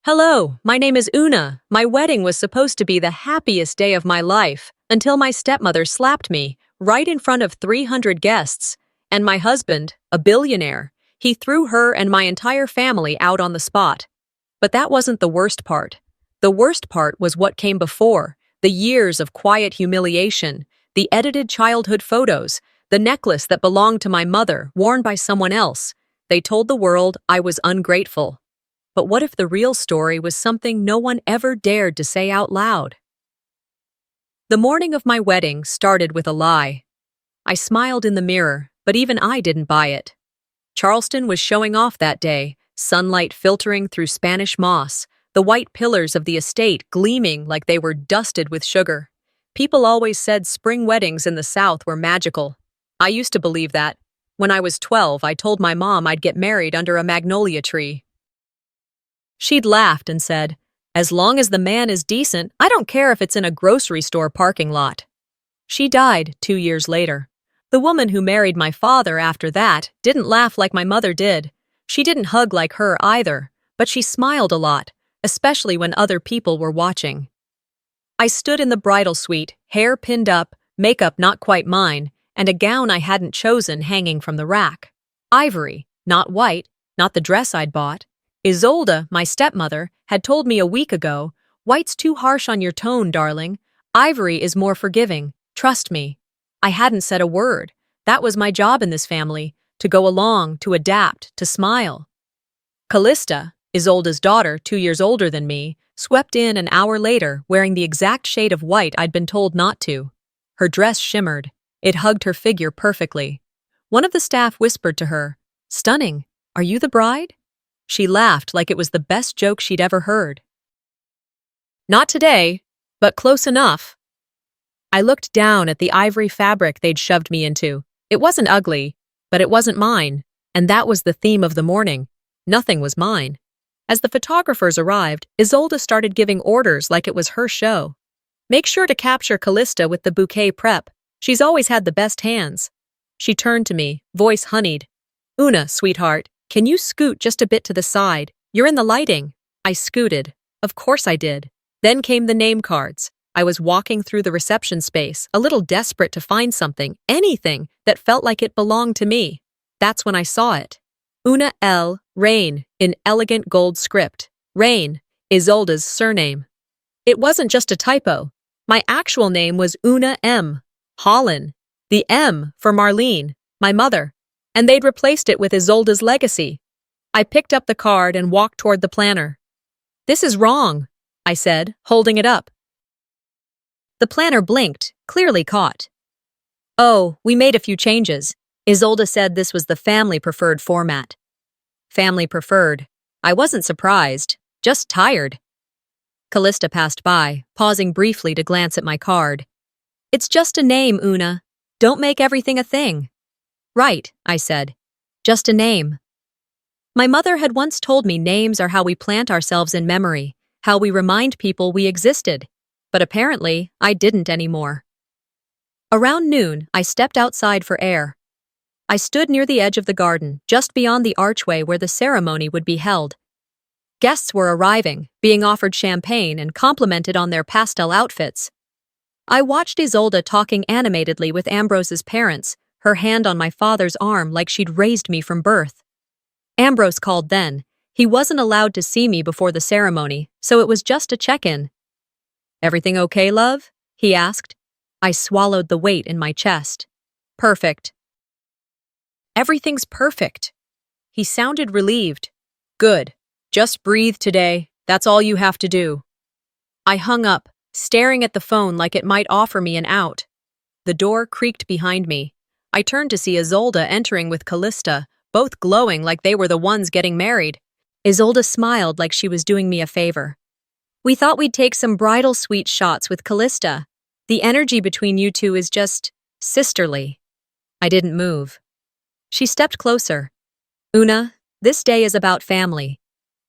Hello, my name is Una. My wedding was supposed to be the happiest day of my life until my stepmother slapped me right in front of 300 guests. And my husband, a billionaire, he threw her and my entire family out on the spot. But that wasn't the worst part. The worst part was what came before, the years of quiet humiliation, the edited childhood photos, the necklace that belonged to my mother, worn by someone else. They told the world I was ungrateful. But what if the real story was something no one ever dared to say out loud? The morning of my wedding started with a lie. I smiled in the mirror, but even I didn't buy it. Charleston was showing off that day, sunlight filtering through Spanish moss, the white pillars of the estate gleaming like they were dusted with sugar. People always said spring weddings in the South were magical. I used to believe that. When I was 12, I told my mom I'd get married under a magnolia tree. She'd laughed and said, "As long as the man is decent, I don't care if it's in a grocery store parking lot." She died 2 years later. The woman who married my father after that didn't laugh like my mother did. She didn't hug like her either, but she smiled a lot, especially when other people were watching. I stood in the bridal suite, hair pinned up, makeup not quite mine, and a gown I hadn't chosen hanging from the rack. Ivory, not white, not the dress I'd bought. Isolde, my stepmother, had told me a week ago, "White's too harsh on your tone, darling. Ivory is more forgiving. Trust me." I hadn't said a word. That was my job in this family, to go along, to adapt, to smile. Callista, Isolde's daughter, 2 years older than me, swept in an hour later wearing the exact shade of white I'd been told not to. Her dress shimmered. It hugged her figure perfectly. One of the staff whispered to her, "Stunning. Are you the bride?" She laughed like it was the best joke she'd ever heard. Not today, but close enough. I looked down at the ivory fabric they'd shoved me into. It wasn't ugly, but it wasn't mine, and that was the theme of the morning. Nothing was mine. As the photographers arrived, Isolde started giving orders like it was her show. "Make sure to capture Callista with the bouquet prep. She's always had the best hands." She turned to me, voice honeyed. "Una, sweetheart, can you scoot just a bit to the side? You're in the lighting." I scooted. Of course I did. Then came the name cards. I was walking through the reception space, a little desperate to find something, anything, that felt like it belonged to me. That's when I saw it. Una L. Rain, in elegant gold script. Rain, Isolde's surname. It wasn't just a typo. My actual name was Una M. Holland. The M for Marlene, my mother. And they'd replaced it with Isolde's legacy. I picked up the card and walked toward the planner. "This is wrong," I said, holding it up. The planner blinked, clearly caught. "Oh, we made a few changes. Isolde said this was the family-preferred format." Family-preferred. I wasn't surprised, just tired. Callista passed by, pausing briefly to glance at my card. "It's just a name, Una. Don't make everything a thing." "Right," I said. "Just a name." My mother had once told me names are how we plant ourselves in memory, how we remind people we existed. But apparently, I didn't anymore. Around noon, I stepped outside for air. I stood near the edge of the garden, just beyond the archway where the ceremony would be held. Guests were arriving, being offered champagne and complimented on their pastel outfits. I watched Isolde talking animatedly with Ambrose's parents, her hand on my father's arm like she'd raised me from birth. Ambrose called then. He wasn't allowed to see me before the ceremony, so it was just a check-in. "Everything okay, love?" he asked. I swallowed the weight in my chest. "Perfect." "Everything's perfect." He sounded relieved. "Good. Just breathe today. That's all you have to do." I hung up, staring at the phone like it might offer me an out. The door creaked behind me. I turned to see Isolde entering with Callista, both glowing like they were the ones getting married. Isolde smiled like she was doing me a favor. "We thought we'd take some bridal suite shots with Callista. The energy between you two is just sisterly." I didn't move. She stepped closer. "Una, this day is about family.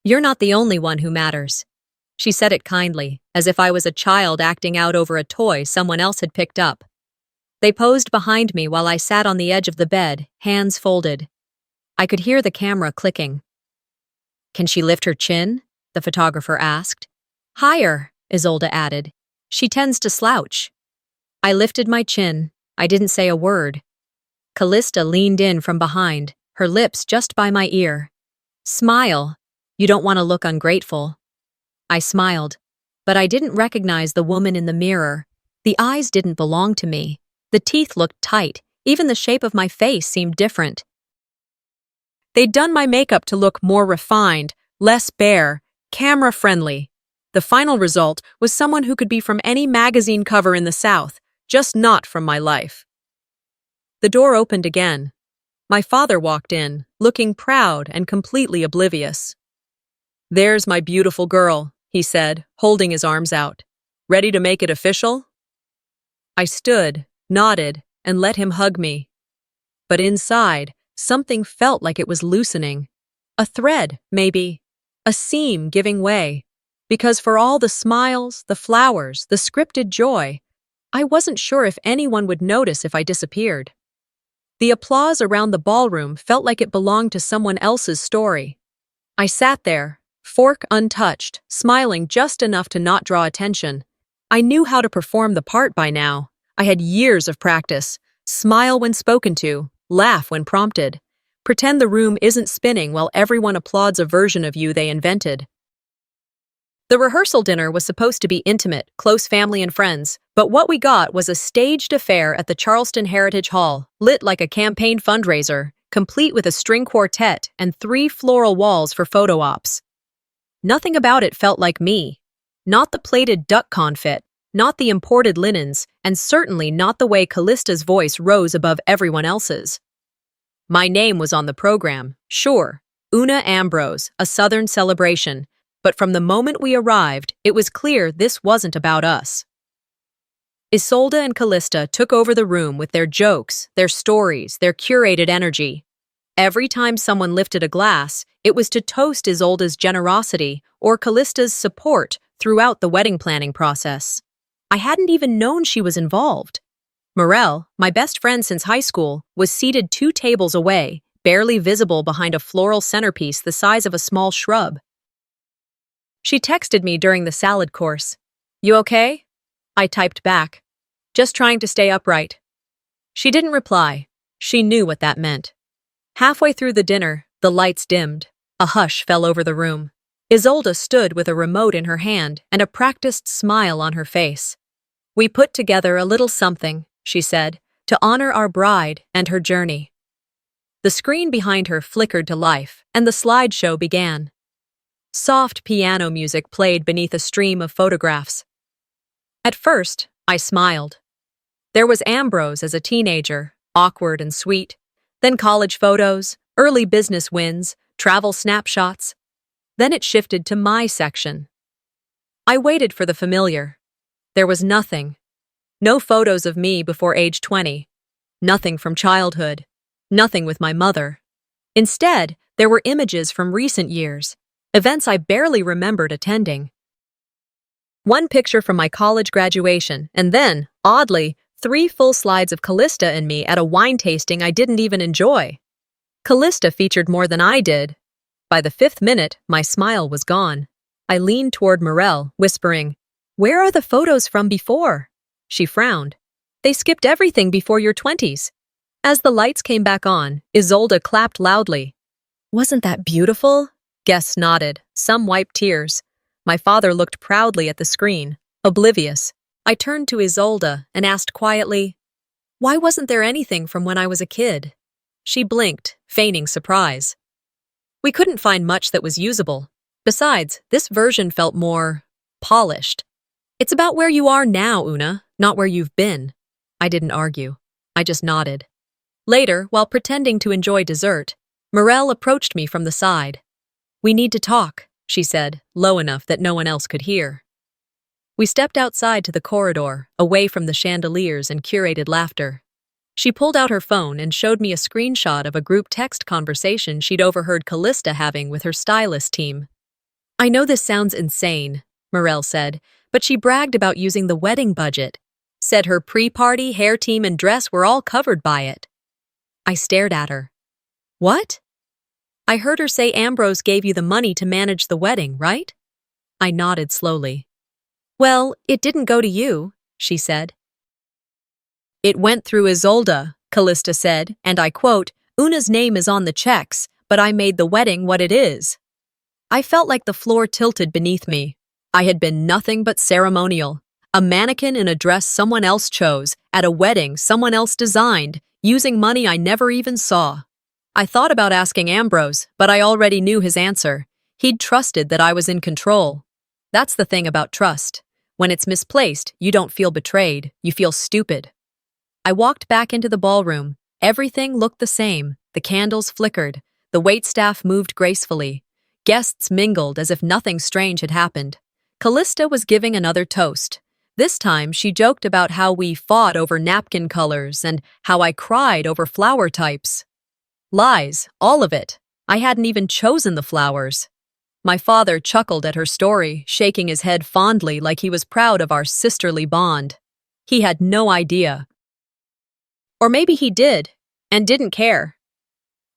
You're not the only one who matters." She said it kindly, as if I was a child acting out over a toy someone else had picked up. They posed behind me while I sat on the edge of the bed, hands folded. I could hear the camera clicking. "Can she lift her chin?" the photographer asked. Higher, Isolde added. She tends to slouch. I lifted my chin. I didn't say a word. Callista leaned in from behind, her lips just by my ear. Smile. You don't want to look ungrateful. I smiled, but I didn't recognize the woman in the mirror. The eyes didn't belong to me. The teeth looked tight. Even the shape of my face seemed different. They'd done my makeup to look more refined, less bare, camera-friendly. The final result was someone who could be from any magazine cover in the South, just not from my life. The door opened again. My father walked in, looking proud and completely oblivious. There's my beautiful girl, he said, holding his arms out. Ready to make it official? I stood, nodded, and let him hug me. But inside, something felt like it was loosening. A thread, maybe. A seam giving way. Because for all the smiles, the flowers, the scripted joy, I wasn't sure if anyone would notice if I disappeared. The applause around the ballroom felt like it belonged to someone else's story. I sat there, fork untouched, smiling just enough to not draw attention. I knew how to perform the part by now. I had years of practice. Smile when spoken to, laugh when prompted. Pretend the room isn't spinning while everyone applauds a version of you they invented. The rehearsal dinner was supposed to be intimate, close family and friends, but what we got was a staged affair at the Charleston Heritage Hall, lit like a campaign fundraiser, complete with a string quartet and 3 floral walls for photo ops. Nothing about it felt like me. Not the plated duck confit, not the imported linens, and certainly not the way Callista's voice rose above everyone else's. My name was on the program, sure, Una Ambrose, a Southern celebration, but from the moment we arrived, it was clear this wasn't about us. Isolde and Callista took over the room with their jokes, their stories, their curated energy. Every time someone lifted a glass, it was to toast Isolde's generosity or Callista's support throughout the wedding planning process. I hadn't even known she was involved. Morel, my best friend since high school, was seated 2 tables away, barely visible behind a floral centerpiece the size of a small shrub. She texted me during the salad course. You okay? I typed back. Just trying to stay upright. She didn't reply. She knew what that meant. Halfway through the dinner, the lights dimmed. A hush fell over the room. Isolde stood with a remote in her hand and a practiced smile on her face. We put together a little something, she said, to honor our bride and her journey. The screen behind her flickered to life, and the slideshow began. Soft piano music played beneath a stream of photographs. At first, I smiled. There was Ambrose as a teenager, awkward and sweet, then college photos, early business wins, travel snapshots. Then it shifted to my section. I waited for the familiar. There was nothing. No photos of me before age 20. Nothing from childhood. Nothing with my mother. Instead, there were images from recent years, events I barely remembered attending. One picture from my college graduation, and then, oddly, 3 full slides of Callista and me at a wine tasting I didn't even enjoy. Callista featured more than I did. By the 5th minute, my smile was gone. I leaned toward Morel, whispering, "Where are the photos from before?" She frowned. "They skipped everything before your 20s. As the lights came back on, Isolde clapped loudly. "Wasn't that beautiful?" Guests nodded, some wiped tears. My father looked proudly at the screen, oblivious. I turned to Isolde and asked quietly, "Why wasn't there anything from when I was a kid?" She blinked, feigning surprise. We couldn't find much that was usable. Besides, this version felt more polished. It's about where you are now, Una, not where you've been. I didn't argue. I just nodded. Later, while pretending to enjoy dessert, Morel approached me from the side. "We need to talk," she said, low enough that no one else could hear. We stepped outside to the corridor, away from the chandeliers and curated laughter. She pulled out her phone and showed me a screenshot of a group text conversation she'd overheard Callista having with her stylist team. "I know this sounds insane," Morel said, but she bragged about using the wedding budget. Said her pre-party, hair team, and dress were all covered by it. I stared at her. "What?" "I heard her say Ambrose gave you the money to manage the wedding, right?" I nodded slowly. Well, it didn't go to you, she said. It went through Isolde, Callista said, and I quote, Una's name is on the checks, but I made the wedding what it is. I felt like the floor tilted beneath me. I had been nothing but ceremonial. A mannequin in a dress someone else chose, at a wedding someone else designed, using money I never even saw. I thought about asking Ambrose, but I already knew his answer. He'd trusted that I was in control. That's the thing about trust. When it's misplaced, you don't feel betrayed, you feel stupid. I walked back into the ballroom. Everything looked the same. The candles flickered. The waitstaff moved gracefully. Guests mingled as if nothing strange had happened. Callista was giving another toast. This time, she joked about how we fought over napkin colors and how I cried over flower types. Lies, all of it. I hadn't even chosen the flowers. My father chuckled at her story, shaking his head fondly like he was proud of our sisterly bond. He had no idea. Or maybe he did, and didn't care.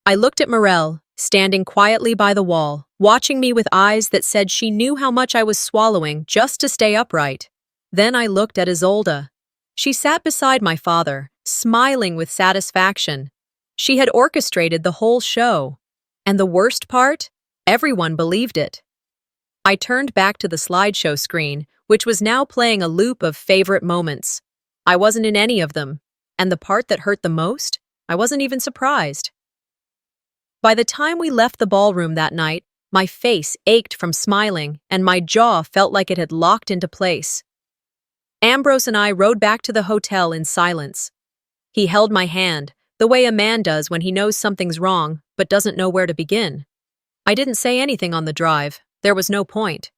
I looked at Morel, standing quietly by the wall, watching me with eyes that said she knew how much I was swallowing just to stay upright. Then I looked at Isolde. She sat beside my father, smiling with satisfaction. She had orchestrated the whole show. And the worst part? Everyone believed it. I turned back to the slideshow screen, which was now playing a loop of favorite moments. I wasn't in any of them. And the part that hurt the most? I wasn't even surprised. By the time we left the ballroom that night, my face ached from smiling and my jaw felt like it had locked into place. Ambrose and I rode back to the hotel in silence. He held my hand, the way a man does when he knows something's wrong but doesn't know where to begin. I didn't say anything on the drive. There was no point.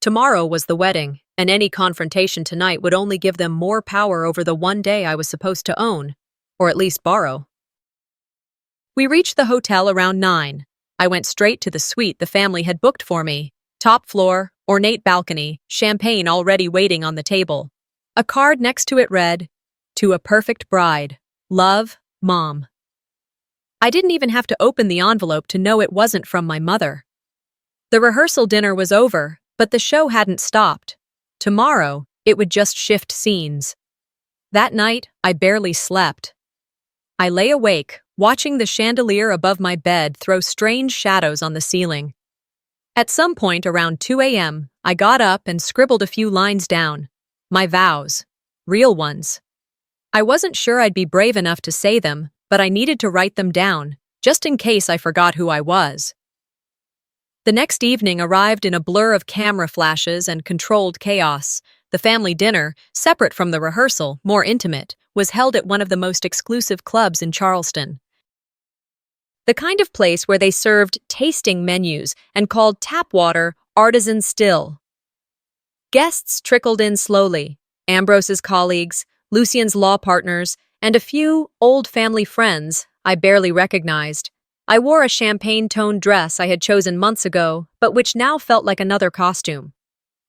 Tomorrow was the wedding, and any confrontation tonight would only give them more power over the one day I was supposed to own, or at least borrow. We reached the hotel around 9. I went straight to the suite the family had booked for me. Top floor, ornate balcony, champagne already waiting on the table. A card next to it read, "To a perfect bride. Love, Mom." I didn't even have to open the envelope to know it wasn't from my mother. The rehearsal dinner was over, but the show hadn't stopped. Tomorrow, it would just shift scenes. That night, I barely slept. I lay awake, watching the chandelier above my bed throw strange shadows on the ceiling. At some point around 2 a.m., I got up and scribbled a few lines down. My vows. Real ones. I wasn't sure I'd be brave enough to say them, but I needed to write them down, just in case I forgot who I was. The next evening arrived in a blur of camera flashes and controlled chaos. The family dinner, separate from the rehearsal, more intimate, was held at one of the most exclusive clubs in Charleston. The kind of place where they served tasting menus and called tap water artisan still. Guests trickled in slowly, Ambrose's colleagues, Lucien's law partners, and a few old family friends I barely recognized. I wore a champagne-toned dress I had chosen months ago, but which now felt like another costume.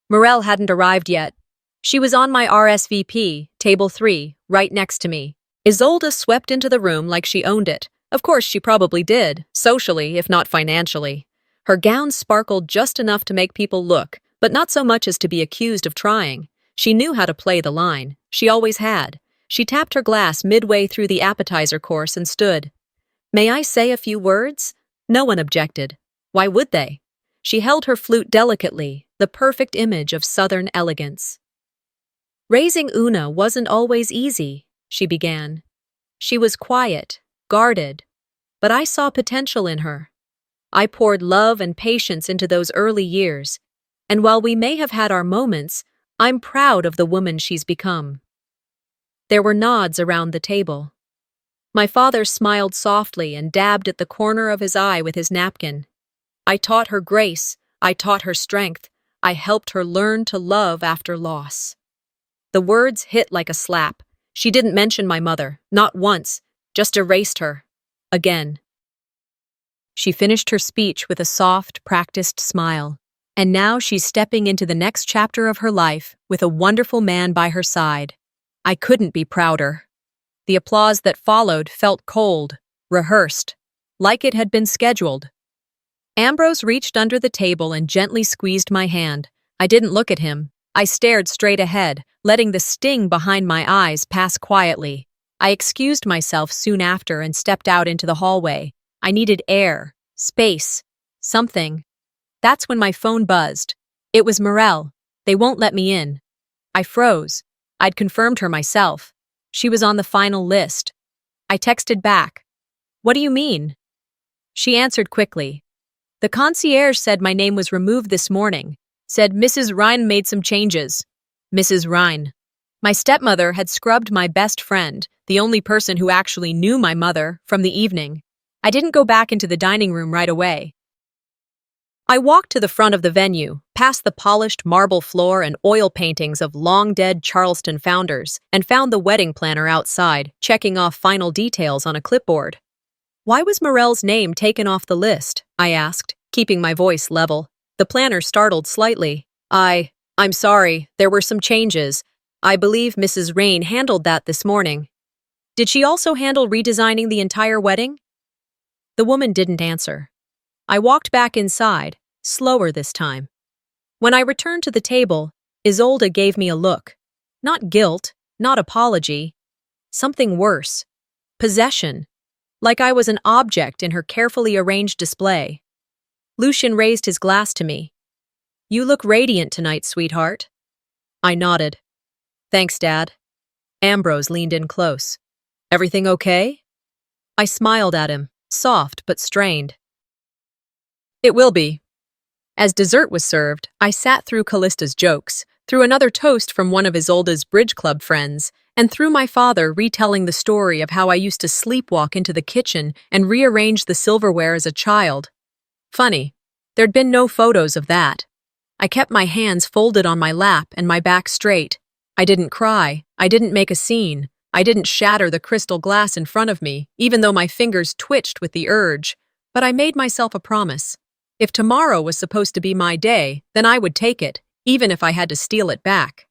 Morel hadn't arrived yet. She was on my RSVP, table 3, right next to me. Isolde swept into the room like she owned it. Of course, she probably did, socially, if not financially. Her gown sparkled just enough to make people look, but not so much as to be accused of trying. She knew how to play the line. She always had. She tapped her glass midway through the appetizer course and stood. "May I say a few words?" No one objected. Why would they? She held her flute delicately, the perfect image of Southern elegance. "Raising Una wasn't always easy," she began. "She was quiet, guarded, but I saw potential in her. I poured love and patience into those early years, and while we may have had our moments, I'm proud of the woman she's become." There were nods around the table. My father smiled softly and dabbed at the corner of his eye with his napkin. I taught her grace, I taught her strength, I helped her learn to love after loss. The words hit like a slap. She didn't mention my mother, not once, just erased her. Again. She finished her speech with a soft, practiced smile. And now she's stepping into the next chapter of her life with a wonderful man by her side. I couldn't be prouder. The applause that followed felt cold, rehearsed, like it had been scheduled. Ambrose reached under the table and gently squeezed my hand. I didn't look at him. I stared straight ahead, letting the sting behind my eyes pass quietly. I excused myself soon after and stepped out into the hallway. I needed air, space, something. That's when my phone buzzed. It was Morel. They won't let me in. I froze. I'd confirmed her myself. She was on the final list. I texted back. What do you mean? She answered quickly. The concierge said my name was removed this morning. Said Mrs. Rhine made some changes. Mrs. Rhine. My stepmother had scrubbed my best friend, the only person who actually knew my mother, from the evening. I didn't go back into the dining room right away. I walked to the front of the venue, past the polished marble floor and oil paintings of long-dead Charleston founders, and found the wedding planner outside, checking off final details on a clipboard. Why was Morel's name taken off the list? I asked, keeping my voice level. The planner startled slightly. I'm sorry, there were some changes. I believe Mrs. Rain handled that this morning. Did she also handle redesigning the entire wedding? The woman didn't answer. I walked back inside, slower this time. When I returned to the table, Isolde gave me a look. Not guilt, not apology. Something worse. Possession. Like I was an object in her carefully arranged display. Lucien raised his glass to me. You look radiant tonight, sweetheart. I nodded. Thanks, Dad. Ambrose leaned in close. Everything okay? I smiled at him, soft but strained. It will be. As dessert was served, I sat through Callista's jokes, through another toast from one of Isolde's bridge club friends, and through my father retelling the story of how I used to sleepwalk into the kitchen and rearrange the silverware as a child. Funny, there'd been no photos of that. I kept my hands folded on my lap and my back straight. I didn't cry. I didn't make a scene. I didn't shatter the crystal glass in front of me, even though my fingers twitched with the urge. But I made myself a promise. If tomorrow was supposed to be my day, then I would take it, even if I had to steal it back.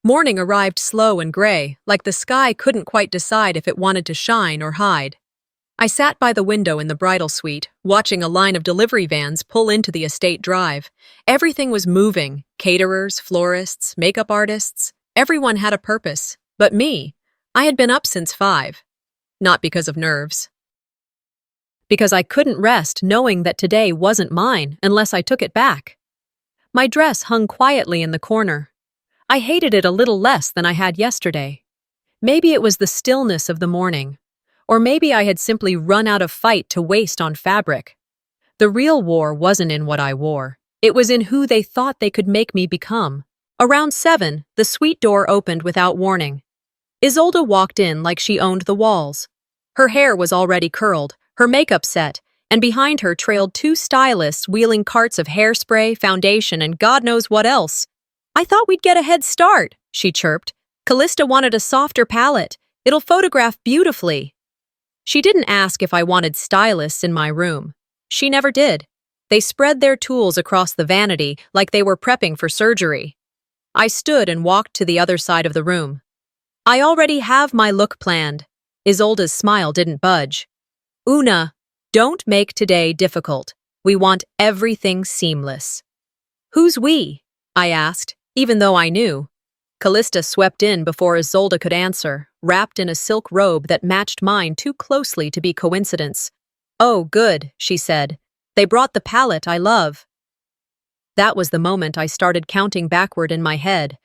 Morning arrived slow and gray, like the sky couldn't quite decide if it wanted to shine or hide. I sat by the window in the bridal suite, watching a line of delivery vans pull into the estate drive. Everything was moving. Caterers, florists, makeup artists. Everyone had a purpose. But me, I had been up since 5. Not because of nerves. Because I couldn't rest knowing that today wasn't mine unless I took it back. My dress hung quietly in the corner. I hated it a little less than I had yesterday. Maybe it was the stillness of the morning. Or maybe I had simply run out of fight to waste on fabric. The real war wasn't in what I wore. It was in who they thought they could make me become. Around 7, the suite door opened without warning. Isolde walked in like she owned the walls. Her hair was already curled, her makeup set, and behind her trailed 2 stylists wheeling carts of hairspray, foundation, and God knows what else. I thought we'd get a head start, she chirped. Callista wanted a softer palette. It'll photograph beautifully. She didn't ask if I wanted stylists in my room. She never did. They spread their tools across the vanity like they were prepping for surgery. I stood and walked to the other side of the room. I already have my look planned. Isolde's smile didn't budge. Una, don't make today difficult. We want everything seamless. Who's we? I asked, even though I knew. Callista swept in before Isolde could answer, wrapped in a silk robe that matched mine too closely to be coincidence. Oh, good, she said. They brought the palette I love. That was the moment I started counting backward in my head.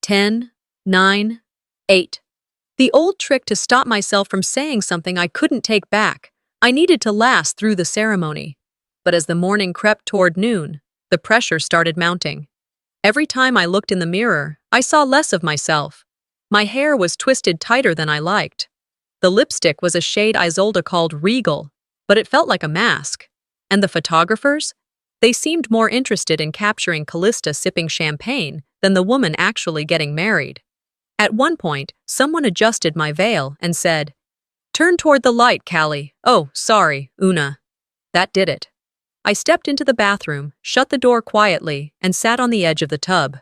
10, 9, 8. The old trick to stop myself from saying something I couldn't take back. I needed to last through the ceremony. But as the morning crept toward noon, the pressure started mounting. Every time I looked in the mirror, I saw less of myself. My hair was twisted tighter than I liked. The lipstick was a shade Isolde called regal, but it felt like a mask. And the photographers? They seemed more interested in capturing Callista sipping champagne than the woman actually getting married. At one point, someone adjusted my veil and said, "Turn toward the light, Callie. Oh, sorry, Una." That did it. I stepped into the bathroom, shut the door quietly, and sat on the edge of the tub.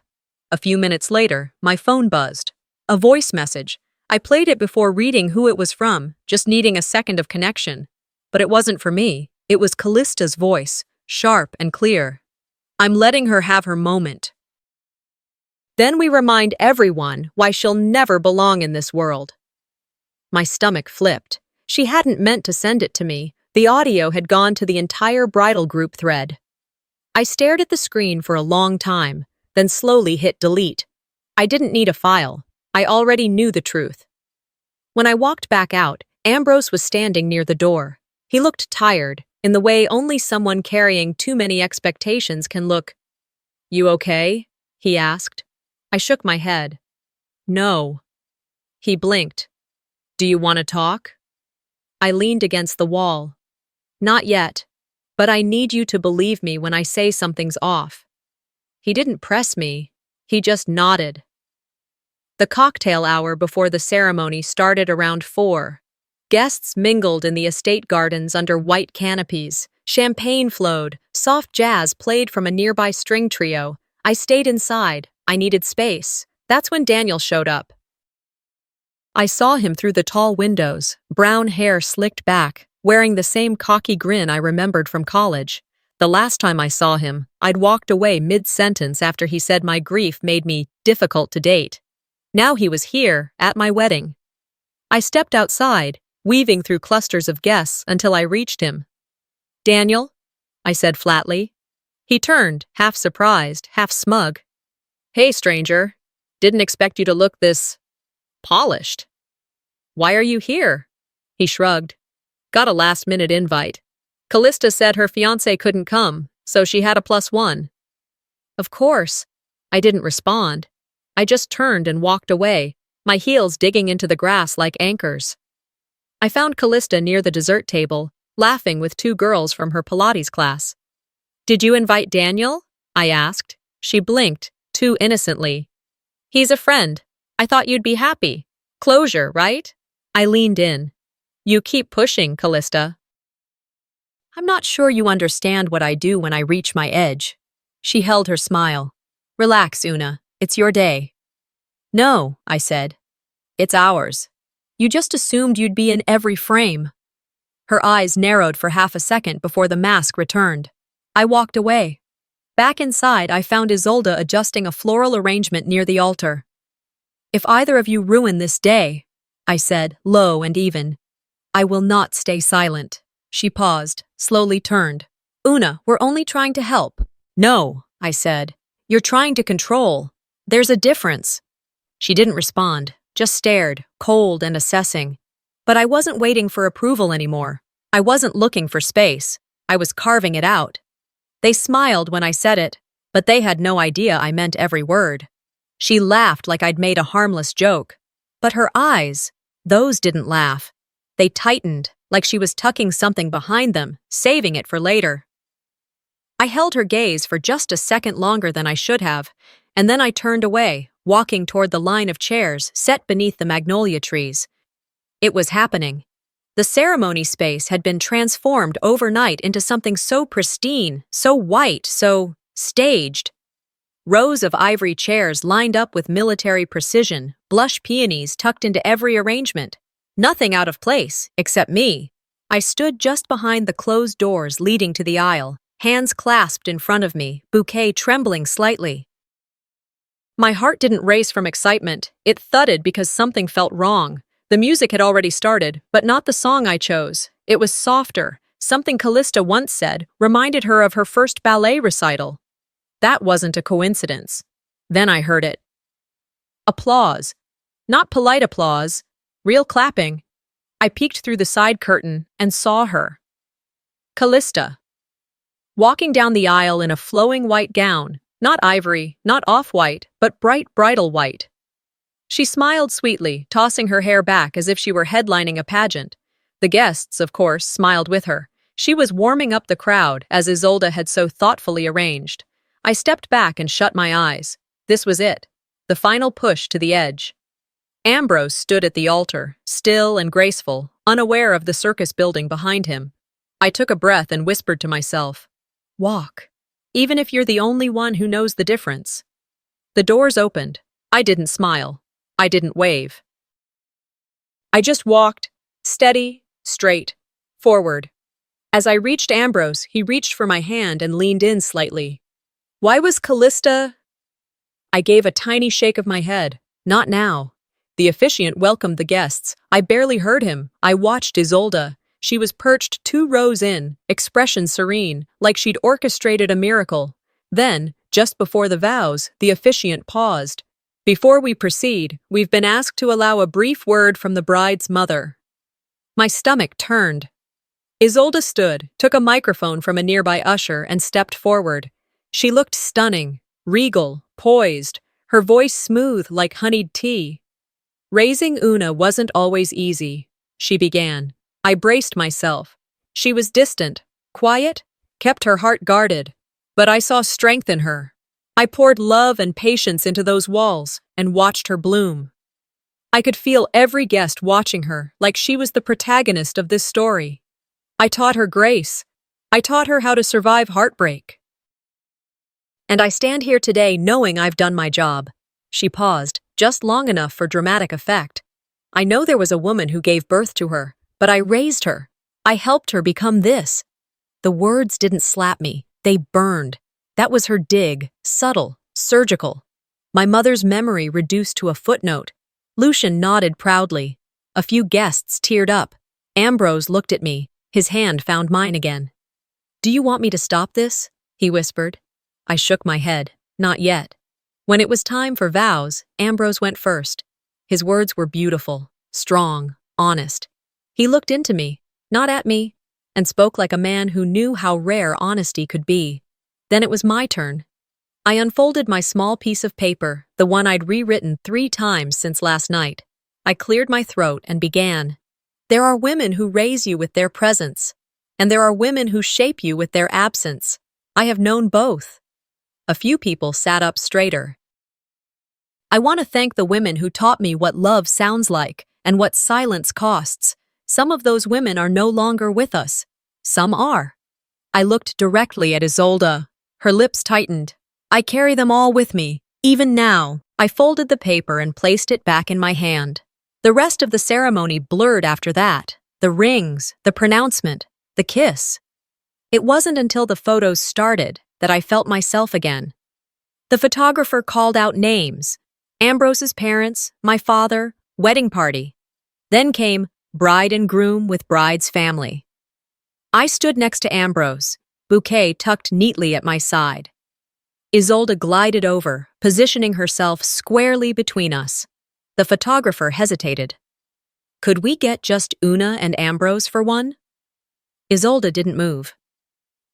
A few minutes later, my phone buzzed. A voice message. I played it before reading who it was from, just needing a second of connection. But it wasn't for me. It was Callista's voice, sharp and clear. I'm letting her have her moment. Then we remind everyone why she'll never belong in this world. My stomach flipped. She hadn't meant to send it to me. The audio had gone to the entire bridal group thread. I stared at the screen for a long time, then slowly hit delete. I didn't need a file. I already knew the truth. When I walked back out, Ambrose was standing near the door. He looked tired, in the way only someone carrying too many expectations can look. "You okay?" he asked. I shook my head. "No." He blinked. "Do you want to talk?" I leaned against the wall. "Not yet, but I need you to believe me when I say something's off." He didn't press me. He just nodded. The cocktail hour before the ceremony started around 4. Guests mingled in the estate gardens under white canopies. Champagne flowed. Soft jazz played from a nearby string trio. I stayed inside. I needed space. That's when Daniel showed up. I saw him through the tall windows, brown hair slicked back, wearing the same cocky grin I remembered from college. The last time I saw him, I'd walked away mid-sentence after he said my grief made me difficult to date. Now he was here, at my wedding. I stepped outside, weaving through clusters of guests until I reached him. "Daniel?" I said flatly. He turned, half surprised, half smug. "Hey, stranger. Didn't expect you to look this polished." "Why are you here?" He shrugged. "Got a last-minute invite. Callista said her fiancé couldn't come, so she had a +1. "Of course." I didn't respond. I just turned and walked away, my heels digging into the grass like anchors. I found Callista near the dessert table, laughing with 2 girls from her Pilates class. "Did you invite Daniel?" I asked. She blinked, too innocently. "He's a friend. I thought you'd be happy. Closure, right?" I leaned in. "You keep pushing, Callista." "I'm not sure you understand what I do when I reach my edge." She held her smile. "Relax, Una. It's your day." "No," I said. "It's ours. You just assumed you'd be in every frame." Her eyes narrowed for half a second before the mask returned. I walked away. Back inside, I found Isolde adjusting a floral arrangement near the altar. "If either of you ruin this day," I said, low and even, "I will not stay silent." She paused, slowly turned. "Una, we're only trying to help." "No," I said. "You're trying to control. There's a difference." She didn't respond, just stared, cold and assessing. But I wasn't waiting for approval anymore. I wasn't looking for space. I was carving it out. They smiled when I said it, but they had no idea I meant every word. She laughed like I'd made a harmless joke. But her eyes, those didn't laugh. They tightened, like she was tucking something behind them, saving it for later. I held her gaze for just a second longer than I should have, and then I turned away, walking toward the line of chairs set beneath the magnolia trees. It was happening. The ceremony space had been transformed overnight into something so pristine, so white, so staged. Rows of ivory chairs lined up with military precision, blush peonies tucked into every arrangement. Nothing out of place, except me. I stood just behind the closed doors leading to the aisle, hands clasped in front of me, bouquet trembling slightly. My heart didn't race from excitement. It thudded because something felt wrong. The music had already started, but not the song I chose. It was softer. Something Callista once said reminded her of her first ballet recital. That wasn't a coincidence. Then I heard it. Applause. Not polite applause. Real clapping. I peeked through the side curtain and saw her. Callista. Walking down the aisle in a flowing white gown. Not ivory, not off-white, but bright bridal white. She smiled sweetly, tossing her hair back as if she were headlining a pageant. The guests, of course, smiled with her. She was warming up the crowd, as Isolde had so thoughtfully arranged. I stepped back and shut my eyes. This was it. The final push to the edge. Ambrose stood at the altar, still and graceful, unaware of the circus building behind him. I took a breath and whispered to myself, "Walk, even if you're the only one who knows the difference." The doors opened. I didn't smile. I didn't wave. I just walked, steady, straight, forward. As I reached Ambrose, he reached for my hand and leaned in slightly. Why was Callista? I gave a tiny shake of my head. Not now. The officiant welcomed the guests. I barely heard him. I watched Isolde. She was perched 2 rows in, expression serene, like she'd orchestrated a miracle. Then, just before the vows, the officiant paused. Before we proceed, we've been asked to allow a brief word from the bride's mother. My stomach turned. Isolde stood, took a microphone from a nearby usher, and stepped forward. She looked stunning, regal, poised, her voice smooth like honeyed tea. Raising Una wasn't always easy, she began. I braced myself. She was distant, quiet, kept her heart guarded, but I saw strength in her. I poured love and patience into those walls and watched her bloom. I could feel every guest watching her like she was the protagonist of this story. I taught her grace. I taught her how to survive heartbreak. And I stand here today knowing I've done my job. She paused, just long enough for dramatic effect. I know there was a woman who gave birth to her, but I raised her. I helped her become this. The words didn't slap me. They burned. That was her dig, subtle, surgical. My mother's memory reduced to a footnote. Lucian nodded proudly. A few guests teared up. Ambrose looked at me. His hand found mine again. "Do you want me to stop this?" he whispered. I shook my head. Not yet. When it was time for vows, Ambrose went first. His words were beautiful, strong, honest. He looked into me, not at me, and spoke like a man who knew how rare honesty could be. Then it was my turn. I unfolded my small piece of paper, the one I'd rewritten 3 times since last night. I cleared my throat and began. There are women who raise you with their presence, and there are women who shape you with their absence. I have known both. A few people sat up straighter. I want to thank the women who taught me what love sounds like and what silence costs. Some of those women are no longer with us. Some are. I looked directly at Isolde. Her lips tightened. I carry them all with me, even now. I folded the paper and placed it back in my hand. The rest of the ceremony blurred after that. The rings, the pronouncement, the kiss. It wasn't until the photos started that I felt myself again. The photographer called out names. Ambrose's parents, my father, wedding party. Then came bride and groom with bride's family. I stood next to Ambrose, bouquet tucked neatly at my side. Isolde glided over, positioning herself squarely between us. The photographer hesitated. Could we get just Una and Ambrose for one? Isolde didn't move.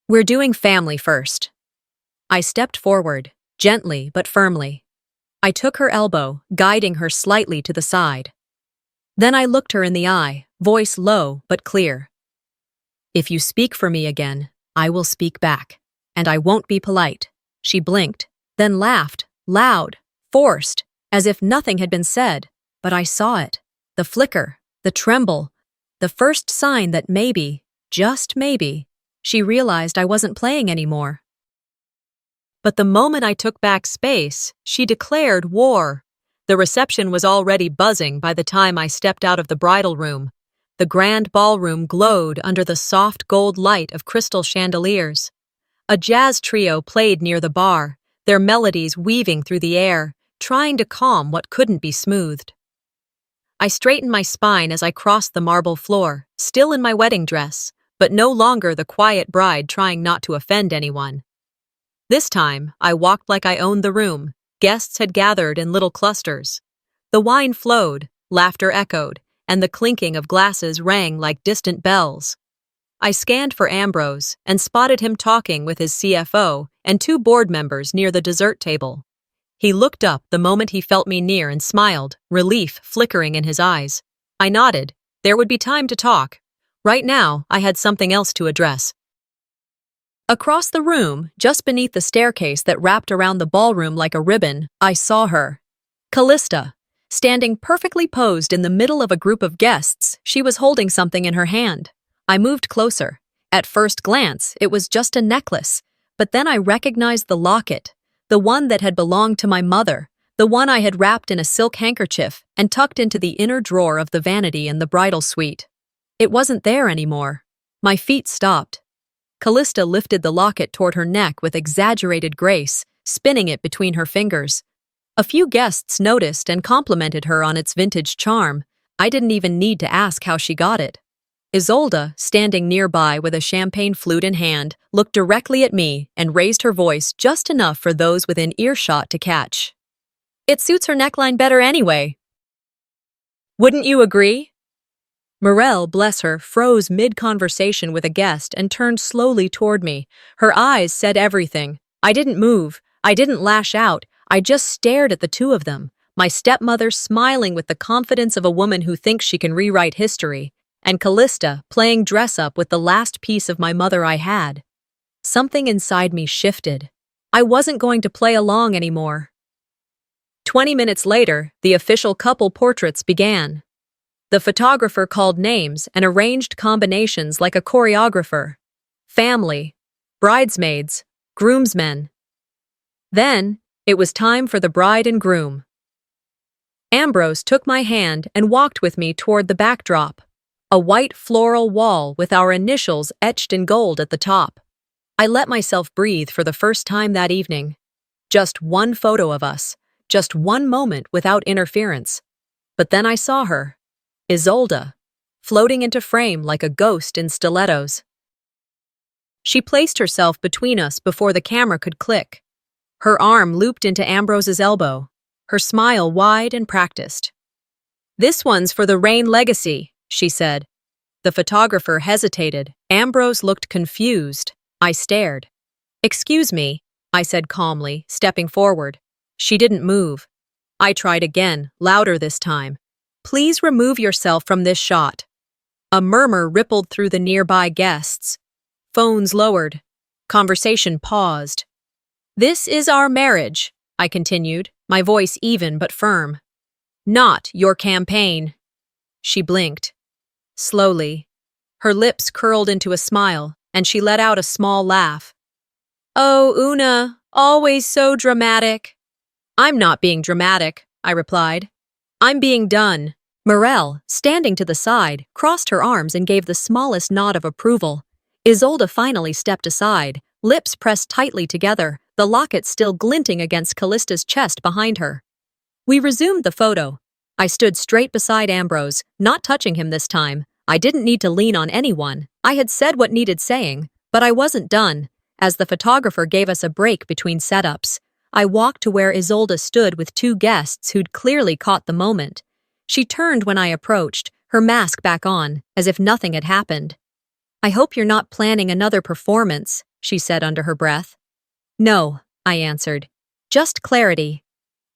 We're doing family first. I stepped forward, gently but firmly. I took her elbow, guiding her slightly to the side. Then I looked her in the eye, voice low but clear. If you speak for me again, I will speak back, and I won't be polite. She blinked, then laughed, loud, forced, as if nothing had been said, but I saw it. The flicker, the tremble, the first sign that maybe, just maybe, she realized I wasn't playing anymore. But the moment I took back space, she declared war. The reception was already buzzing by the time I stepped out of the bridal room. The grand ballroom glowed under the soft gold light of crystal chandeliers. A jazz trio played near the bar, their melodies weaving through the air, trying to calm what couldn't be smoothed. I straightened my spine as I crossed the marble floor, still in my wedding dress, but no longer the quiet bride trying not to offend anyone. This time, I walked like I owned the room. Guests had gathered in little clusters. The wine flowed, laughter echoed, and the clinking of glasses rang like distant bells. I scanned for Ambrose and spotted him talking with his CFO and 2 board members near the dessert table. He looked up the moment he felt me near and smiled, relief flickering in his eyes. I nodded. There would be time to talk. Right now, I had something else to address. Across the room, just beneath the staircase that wrapped around the ballroom like a ribbon, I saw her. Callista. Standing perfectly posed in the middle of a group of guests, she was holding something in her hand. I moved closer. At first glance, it was just a necklace, but then I recognized the locket, the one that had belonged to my mother, the one I had wrapped in a silk handkerchief and tucked into the inner drawer of the vanity in the bridal suite. It wasn't there anymore. My feet stopped. Callista lifted the locket toward her neck with exaggerated grace, spinning it between her fingers. A few guests noticed and complimented her on its vintage charm. I didn't even need to ask how she got it. Isolde, standing nearby with a champagne flute in hand, looked directly at me and raised her voice just enough for those within earshot to catch. "It suits her neckline better anyway. Wouldn't you agree?" Morel, bless her, froze mid-conversation with a guest and turned slowly toward me. Her eyes said everything. I didn't move. I didn't lash out. I just stared at the two of them, my stepmother smiling with the confidence of a woman who thinks she can rewrite history, and Callista playing dress-up with the last piece of my mother I had. Something inside me shifted. I wasn't going to play along anymore. 20 minutes later, the official couple portraits began. The photographer called names and arranged combinations like a choreographer. Family, bridesmaids, groomsmen. Then, it was time for the bride and groom. Ambrose took my hand and walked with me toward the backdrop, a white floral wall with our initials etched in gold at the top. I let myself breathe for the first time that evening. Just one photo of us, just one moment without interference. But then I saw her, Isolde, floating into frame like a ghost in stilettos. She placed herself between us before the camera could click. Her arm looped into Ambrose's elbow, her smile wide and practiced. "This one's for the Rain legacy," she said. The photographer hesitated. Ambrose looked confused. I stared. "Excuse me," I said calmly, stepping forward. She didn't move. I tried again, louder this time. "Please remove yourself from this shot." A murmur rippled through the nearby guests. Phones lowered. Conversation paused. "This is our marriage," I continued, my voice even but firm. "Not your campaign." She blinked. Slowly. Her lips curled into a smile, and she let out a small laugh. "Oh, Una, always so dramatic." "I'm not being dramatic," I replied. "I'm being done." Morel, standing to the side, crossed her arms and gave the smallest nod of approval. Isolde finally stepped aside, lips pressed tightly together, the locket still glinting against Callista's chest behind her. We resumed the photo. I stood straight beside Ambrose, not touching him this time. I didn't need to lean on anyone. I had said what needed saying, but I wasn't done. As the photographer gave us a break between setups, I walked to where Isolde stood with two guests who'd clearly caught the moment. She turned when I approached, her mask back on, as if nothing had happened. "I hope you're not planning another performance," she said under her breath. "No," I answered. "Just clarity."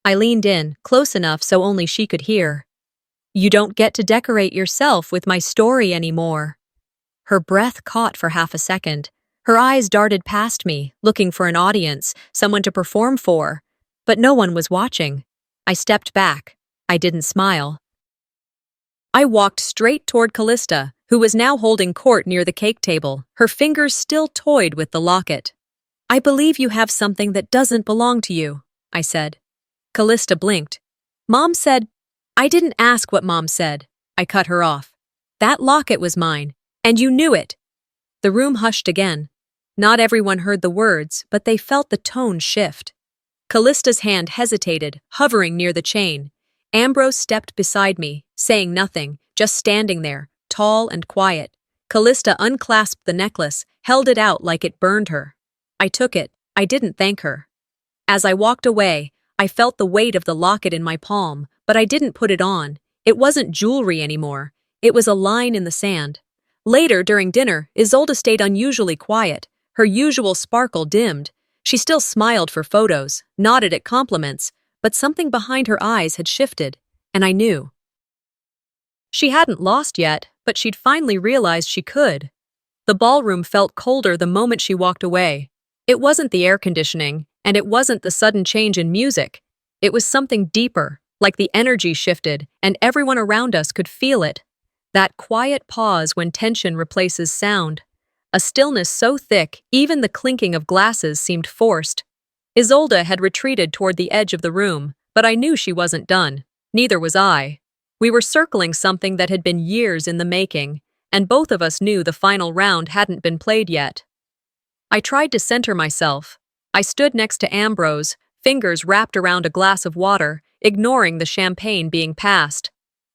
I leaned in, close enough so only she could hear. "You don't get to decorate yourself with my story anymore." Her breath caught for half a second. Her eyes darted past me, looking for an audience, someone to perform for. But no one was watching. I stepped back. I didn't smile. I walked straight toward Callista, who was now holding court near the cake table, her fingers still toyed with the locket. "I believe you have something that doesn't belong to you," I said. Callista blinked. "Mom said—" "I didn't ask what Mom said." I cut her off. "That locket was mine, and you knew it." The room hushed again. Not everyone heard the words, but they felt the tone shift. Callista's hand hesitated, hovering near the chain. Ambrose stepped beside me, saying nothing, just standing there, tall and quiet. Callista unclasped the necklace, held it out like it burned her. I took it. I didn't thank her. As I walked away, I felt the weight of the locket in my palm, but I didn't put it on. It wasn't jewelry anymore. It was a line in the sand. Later, during dinner, Isolde stayed unusually quiet. Her usual sparkle dimmed. She still smiled for photos, nodded at compliments, but something behind her eyes had shifted, and I knew. She hadn't lost yet, but she'd finally realized she could. The ballroom felt colder the moment she walked away. It wasn't the air conditioning, and it wasn't the sudden change in music. It was something deeper, like the energy shifted, and everyone around us could feel it. That quiet pause when tension replaces sound. A stillness so thick, even the clinking of glasses seemed forced. Isolde had retreated toward the edge of the room, but I knew she wasn't done. Neither was I. We were circling something that had been years in the making, and both of us knew the final round hadn't been played yet. I tried to center myself. I stood next to Ambrose, fingers wrapped around a glass of water, ignoring the champagne being passed.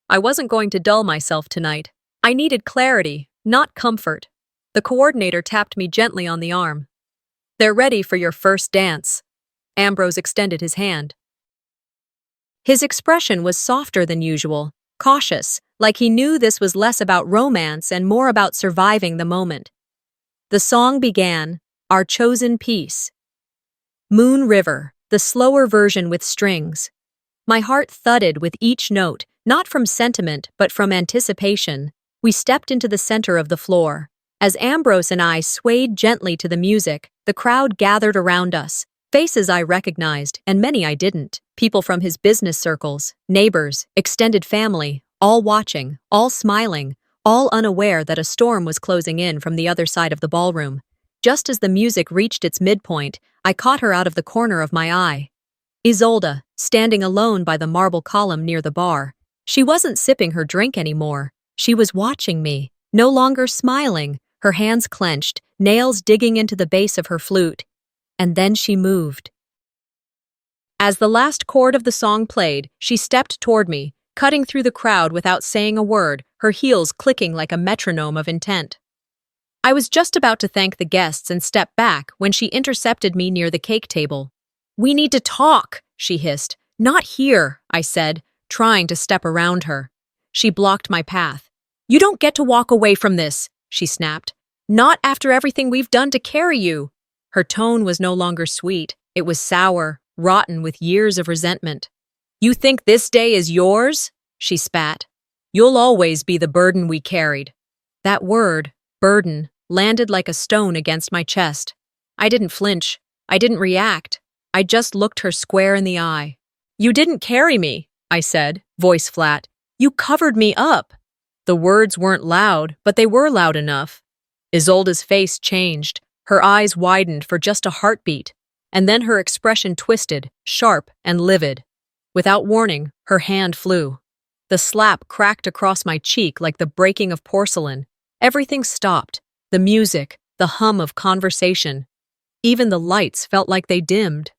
I wasn't going to dull myself tonight. I needed clarity, not comfort. The coordinator tapped me gently on the arm. "They're ready for your first dance." Ambrose extended his hand. His expression was softer than usual, cautious, like he knew this was less about romance and more about surviving the moment. The song began, Our Chosen Piece. Moon River, the slower version with strings. My heart thudded with each note, not from sentiment but from anticipation. We stepped into the center of the floor. As Ambrose and I swayed gently to the music, the crowd gathered around us. Faces I recognized, and many I didn't. People from his business circles, neighbors, extended family, all watching, all smiling, all unaware that a storm was closing in from the other side of the ballroom. Just as the music reached its midpoint, I caught her out of the corner of my eye. Isolde, standing alone by the marble column near the bar. She wasn't sipping her drink anymore. She was watching me, no longer smiling, her hands clenched, nails digging into the bass of her flute. And then she moved. As the last chord of the song played, she stepped toward me, cutting through the crowd without saying a word, her heels clicking like a metronome of intent. I was just about to thank the guests and step back when she intercepted me near the cake table. "We need to talk," she hissed. "Not here," I said, trying to step around her. She blocked my path. "You don't get to walk away from this," she snapped. "Not after everything we've done to carry you." Her tone was no longer sweet. It was sour, rotten with years of resentment. "You think this day is yours?" she spat. "You'll always be the burden we carried." That word, burden, landed like a stone against my chest. I didn't flinch. I didn't react. I just looked her square in the eye. "You didn't carry me," I said, voice flat. "You covered me up." The words weren't loud, but they were loud enough. Isolde's face changed. Her eyes widened for just a heartbeat, and then her expression twisted, sharp and livid. Without warning, her hand flew. The slap cracked across my cheek like the breaking of porcelain. Everything stopped. The music, the hum of conversation. Even the lights felt like they dimmed.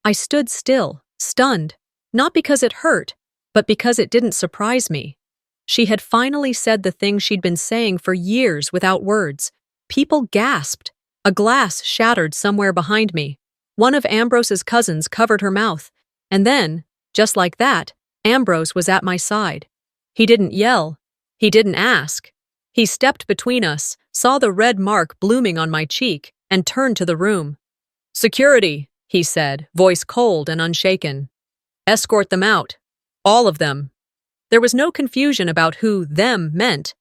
I stood still, stunned, not because it hurt, but because it didn't surprise me. She had finally said the thing she'd been saying for years without words. People gasped. A glass shattered somewhere behind me. One of Ambrose's cousins covered her mouth. And then, just like that, Ambrose was at my side. He didn't yell. He didn't ask. He stepped between us, saw the red mark blooming on my cheek, and turned to the room. "Security," he said, voice cold and unshaken. "Escort them out. All of them." There was no confusion about who "them" meant.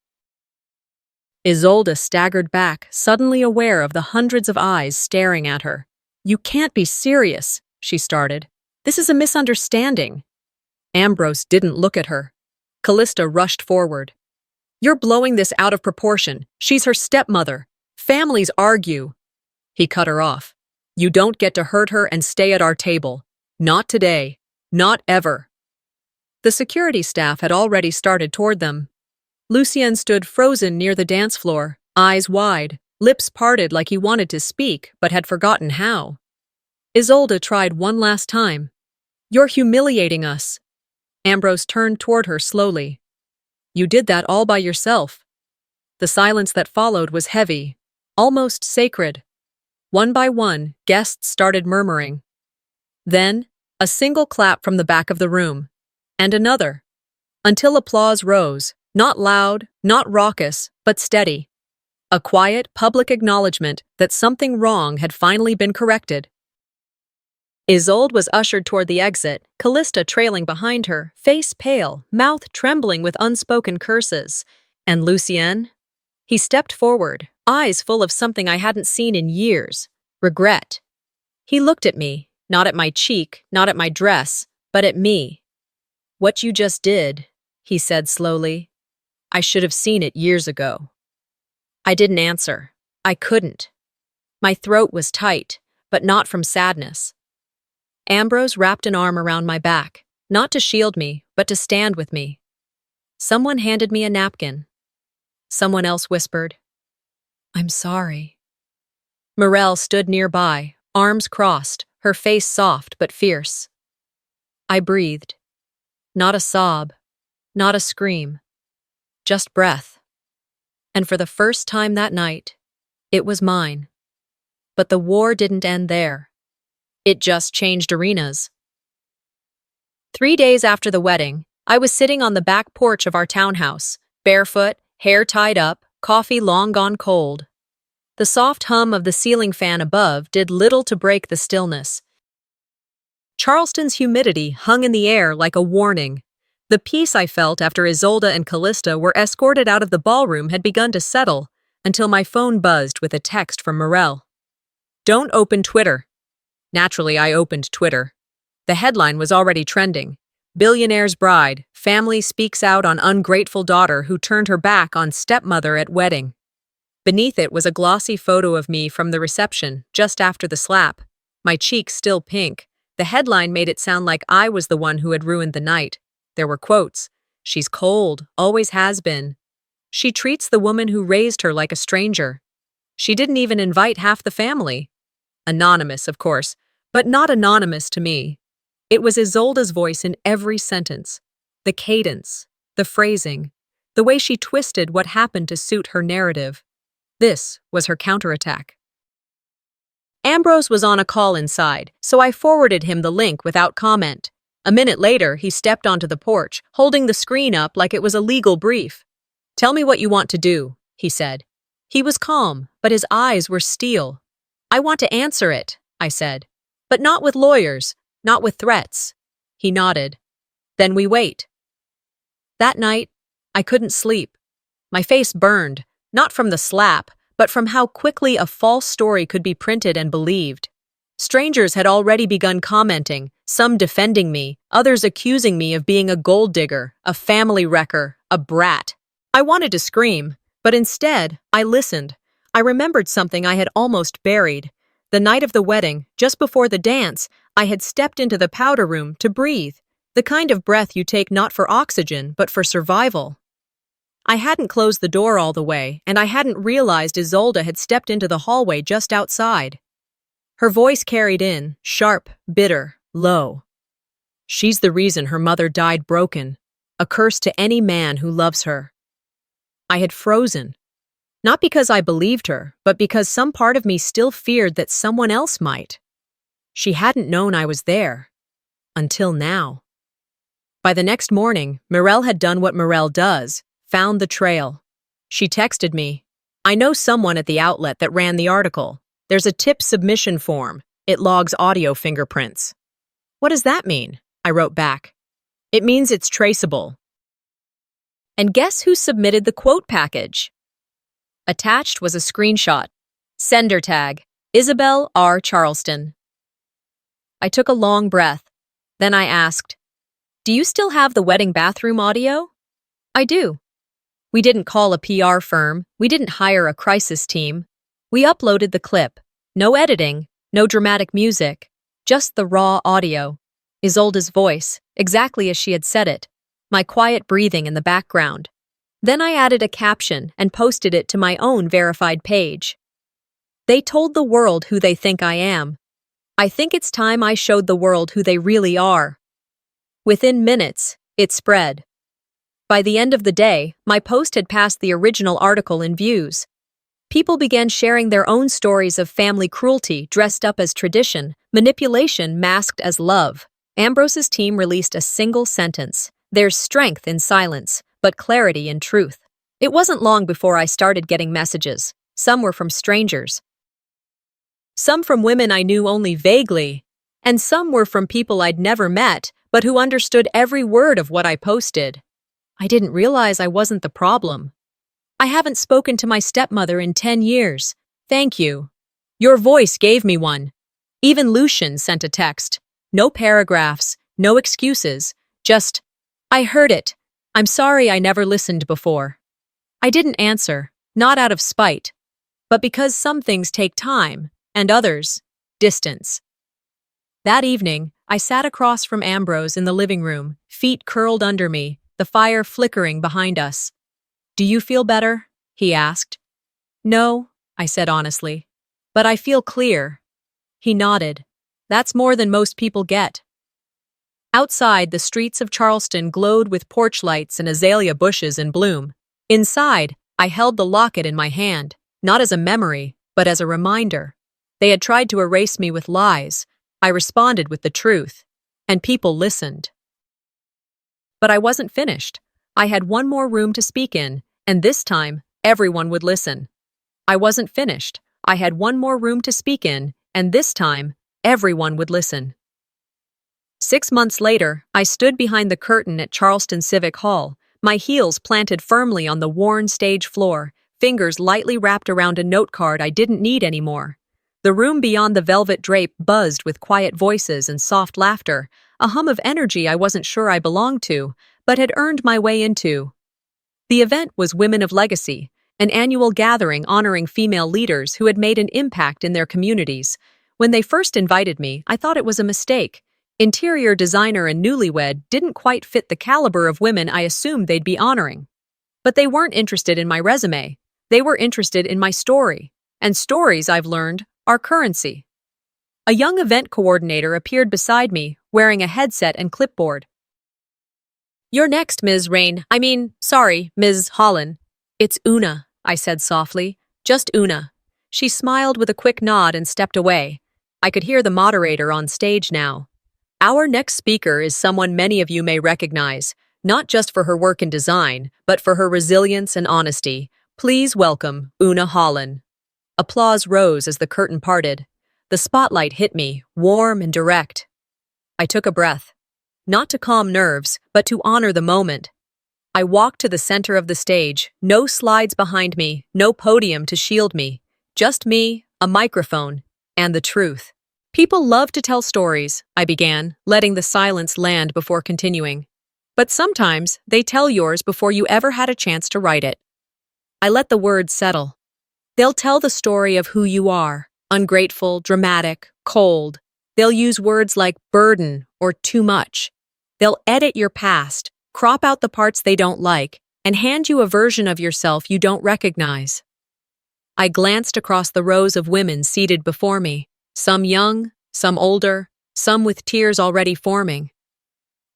Isolde staggered back, suddenly aware of the hundreds of eyes staring at her. "You can't be serious," she started. "This is a misunderstanding." Ambrose didn't look at her. Callista rushed forward. "You're blowing this out of proportion. She's her stepmother. Families argue." He cut her off. "You don't get to hurt her and stay at our table. Not today. Not ever." The security staff had already started toward them. Lucien stood frozen near the dance floor, eyes wide, lips parted like he wanted to speak but had forgotten how. Isolde tried one last time. "You're humiliating us." Ambrose turned toward her slowly. "You did that all by yourself." The silence that followed was heavy, almost sacred. One by one, guests started murmuring. Then, a single clap from the back of the room, and another, until applause rose, not loud, not raucous, but steady. A quiet, public acknowledgement that something wrong had finally been corrected. Isolde was ushered toward the exit, Callista trailing behind her, face pale, mouth trembling with unspoken curses. And Lucien? He stepped forward, eyes full of something I hadn't seen in years, regret. He looked at me, not at my cheek, not at my dress, but at me. "What you just did," he said slowly, "I should have seen it years ago." I didn't answer. I couldn't. My throat was tight, but not from sadness. Ambrose wrapped an arm around my back, not to shield me, but to stand with me. Someone handed me a napkin. Someone else whispered, "I'm sorry." Morel stood nearby, arms crossed, her face soft but fierce. I breathed. Not a sob, not a scream, just breath. And for the first time that night, it was mine. But the war didn't end there. It just changed arenas. 3 days after the wedding, I was sitting on the back porch of our townhouse, barefoot, hair tied up, coffee long gone cold. The soft hum of the ceiling fan above did little to break the stillness. Charleston's humidity hung in the air like a warning. The peace I felt after Isolde and Callista were escorted out of the ballroom had begun to settle, until my phone buzzed with a text from Morel. "Don't open Twitter." Naturally, I opened Twitter. The headline was already trending. Billionaire's bride, family speaks out on ungrateful daughter who turned her back on stepmother at wedding. Beneath it was a glossy photo of me from the reception, just after the slap. My cheeks still pink. The headline made it sound like I was the one who had ruined the night. There were quotes. "She's cold, always has been. She treats the woman who raised her like a stranger. She didn't even invite half the family." Anonymous, of course, but not anonymous to me. It was Isolde's voice in every sentence. The cadence, the phrasing, the way she twisted what happened to suit her narrative. This was her counterattack. Ambrose was on a call inside, so I forwarded him the link without comment. A minute later, he stepped onto the porch, holding the screen up like it was a legal brief. "Tell me what you want to do," he said. He was calm, but his eyes were steel. "I want to answer it," I said. "But not with lawyers, not with threats." He nodded. "Then we wait." That night, I couldn't sleep. My face burned, not from the slap, but from how quickly a false story could be printed and believed. Strangers had already begun commenting, some defending me, others accusing me of being a gold digger, a family wrecker, a brat. I wanted to scream, but instead, I listened. I remembered something I had almost buried. The night of the wedding, just before the dance, I had stepped into the powder room to breathe, the kind of breath you take not for oxygen, but for survival. I hadn't closed the door all the way, and I hadn't realized Isolde had stepped into the hallway just outside. Her voice carried in, sharp, bitter, low. "She's the reason her mother died broken, a curse to any man who loves her." I had frozen. Not because I believed her, but because some part of me still feared that someone else might. She hadn't known I was there. Until now. By the next morning, Morel had done what Morel does, found the trail. She texted me, "I know someone at the outlet that ran the article. There's a tip submission form. It logs audio fingerprints." "What does that mean?" I wrote back. "It means it's traceable." And guess who submitted the quote package? Attached was a screenshot. Sender tag, Isabel R. Charleston. I took a long breath. Then I asked, "Do you still have the wedding bathroom audio?" "I do." We didn't call a PR firm. We didn't hire a crisis team. We uploaded the clip. No editing, no dramatic music, just the raw audio. Isolde's voice, exactly as she had said it. My quiet breathing in the background. Then I added a caption and posted it to my own verified page. "They told the world who they think I am. I think it's time I showed the world who they really are." Within minutes, it spread. By the end of the day, my post had passed the original article in views. People began sharing their own stories of family cruelty dressed up as tradition, manipulation masked as love. Ambrose's team released a single sentence: "There's strength in silence, but clarity in truth." It wasn't long before I started getting messages. Some were from strangers. Some from women I knew only vaguely. And some were from people I'd never met, but who understood every word of what I posted. I didn't realize I wasn't the problem. "I haven't spoken to my stepmother in 10 years. Thank you. Your voice gave me one." Even Lucian sent a text. No paragraphs, no excuses, just, "I heard it. I'm sorry I never listened before." I didn't answer, not out of spite, but because some things take time, and others, distance. That evening, I sat across from Ambrose in the living room, feet curled under me, the fire flickering behind us. "Do you feel better?" he asked. "No," I said honestly. But I feel clear. He nodded. That's more than most people get. Outside, the streets of Charleston glowed with porch lights and azalea bushes in bloom. Inside, I held the locket in my hand, not as a memory, but as a reminder. They had tried to erase me with lies. I responded with the truth, and people listened. But I wasn't finished. I had one more room to speak in, and this time, everyone would listen. I wasn't finished. I had one more room to speak in, and this time, everyone would listen. 6 months later, I stood behind the curtain at Charleston Civic Hall, my heels planted firmly on the worn stage floor, fingers lightly wrapped around a note card I didn't need anymore. The room beyond the velvet drape buzzed with quiet voices and soft laughter, a hum of energy I wasn't sure I belonged to, but had earned my way into. The event was Women of Legacy, an annual gathering honoring female leaders who had made an impact in their communities. When they first invited me, I thought it was a mistake. Interior designer and newlywed didn't quite fit the caliber of women I assumed they'd be honoring. But they weren't interested in my resume. They were interested in my story. And stories, I've learned, are currency. A young event coordinator appeared beside me, wearing a headset and clipboard. "You're next, Ms. Sorry, Ms. Holland." "It's Una," I said softly. "Just Una." She smiled with a quick nod and stepped away. I could hear the moderator on stage now. "Our next speaker is someone many of you may recognize, not just for her work in design, but for her resilience and honesty. Please welcome Una Holland." Applause rose as the curtain parted. The spotlight hit me, warm and direct. I took a breath. Not to calm nerves, but to honor the moment. I walked to the center of the stage, no slides behind me, no podium to shield me. Just me, a microphone, and the truth. "People love to tell stories," I began, letting the silence land before continuing. "But sometimes they tell yours before you ever had a chance to write it." I let the words settle. They'll tell the story of who you are, ungrateful, dramatic, cold. They'll use words like burden or too much. They'll edit your past, crop out the parts they don't like, and hand you a version of yourself you don't recognize. I glanced across the rows of women seated before me, some young, some older, some with tears already forming.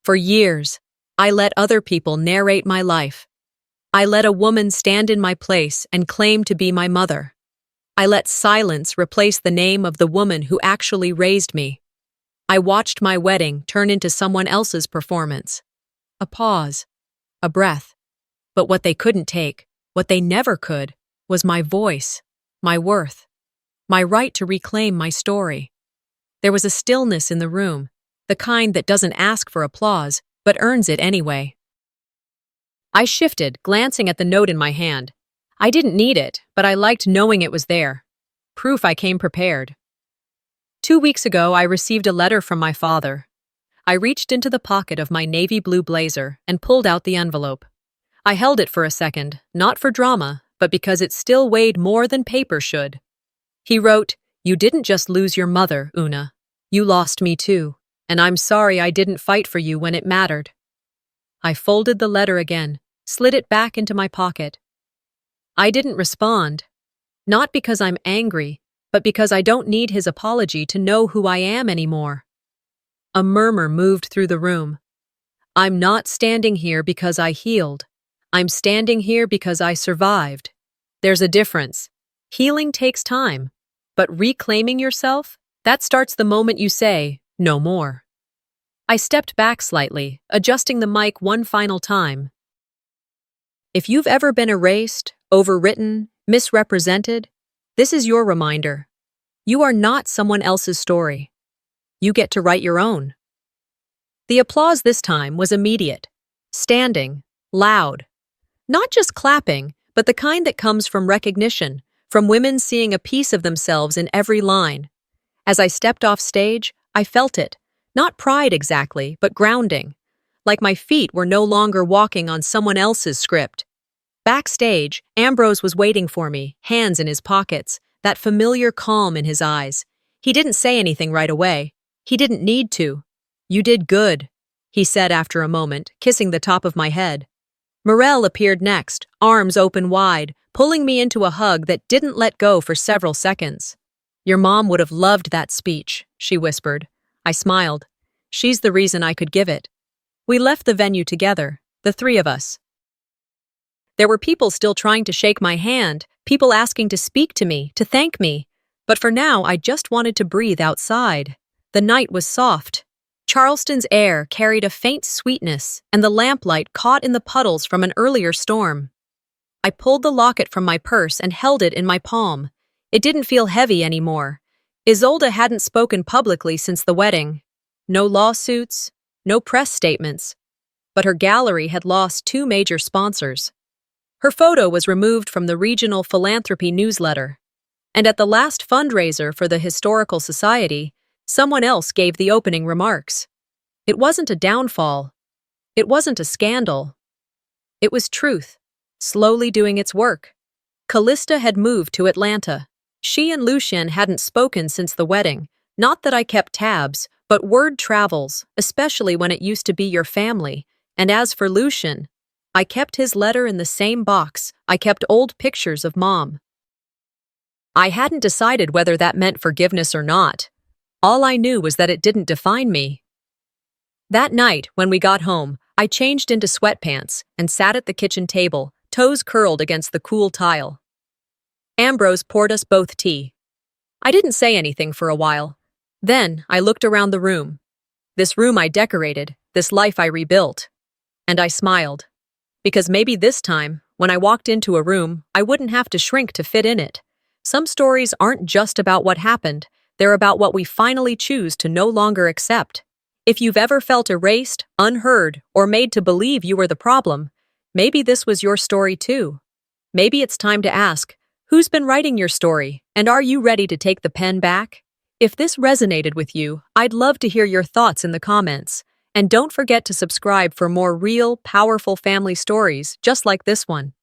For years, I let other people narrate my life. I let a woman stand in my place and claim to be my mother. I let silence replace the name of the woman who actually raised me. I watched my wedding turn into someone else's performance. A pause, a breath. But what they couldn't take, what they never could, was my voice, my worth, my right to reclaim my story. There was a stillness in the room, the kind that doesn't ask for applause, but earns it anyway. I shifted, glancing at the note in my hand. I didn't need it, but I liked knowing it was there. Proof I came prepared. 2 weeks ago, I received a letter from my father. I reached into the pocket of my navy blue blazer and pulled out the envelope. I held it for a second, not for drama, but because it still weighed more than paper should. He wrote, "You didn't just lose your mother, Una. You lost me too, and I'm sorry I didn't fight for you when it mattered." I folded the letter again, slid it back into my pocket. I didn't respond, not because I'm angry, but because I don't need his apology to know who I am anymore. A murmur moved through the room. I'm not standing here because I healed. I'm standing here because I survived. There's a difference. Healing takes time, but reclaiming yourself, that starts the moment you say, "No more." I stepped back slightly, adjusting the mic one final time. If you've ever been erased, overwritten, misrepresented, this is your reminder. You are not someone else's story. You get to write your own. The applause this time was immediate, standing, loud. Not just clapping, but the kind that comes from recognition, from women seeing a piece of themselves in every line. As I stepped off stage, I felt it. Not pride exactly, but grounding. Like my feet were no longer walking on someone else's script. Backstage, Ambrose was waiting for me, hands in his pockets, that familiar calm in his eyes. He didn't say anything right away. He didn't need to. "You did good," he said after a moment, kissing the top of my head. Morel appeared next, arms open wide, pulling me into a hug that didn't let go for several seconds. Your mom would have loved that speech, she whispered. I smiled. She's the reason I could give it. We left the venue together, the three of us. There were people still trying to shake my hand, people asking to speak to me, to thank me. But for now, I just wanted to breathe outside. The night was soft. Charleston's air carried a faint sweetness, and the lamplight caught in the puddles from an earlier storm. I pulled the locket from my purse and held it in my palm. It didn't feel heavy anymore. Isolde hadn't spoken publicly since the wedding. No lawsuits, no press statements. But her gallery had lost 2 major sponsors. Her photo was removed from the regional philanthropy newsletter. And at the last fundraiser for the Historical Society, someone else gave the opening remarks. It wasn't a downfall. It wasn't a scandal. It was truth, slowly doing its work. Callista had moved to Atlanta. She and Lucien hadn't spoken since the wedding. Not that I kept tabs, but word travels, especially when it used to be your family. And as for Lucien, I kept his letter in the same box. I kept old pictures of Mom. I hadn't decided whether that meant forgiveness or not. All I knew was that it didn't define me. That night, when we got home, I changed into sweatpants and sat at the kitchen table, toes curled against the cool tile. Ambrose poured us both tea. I didn't say anything for a while. Then I looked around the room. This room I decorated, this life I rebuilt. And I smiled. Because maybe this time, when I walked into a room, I wouldn't have to shrink to fit in it. Some stories aren't just about what happened, they're about what we finally choose to no longer accept. If you've ever felt erased, unheard, or made to believe you were the problem, maybe this was your story too. Maybe it's time to ask, who's been writing your story, and are you ready to take the pen back? If this resonated with you, I'd love to hear your thoughts in the comments. And don't forget to subscribe for more real, powerful family stories just like this one.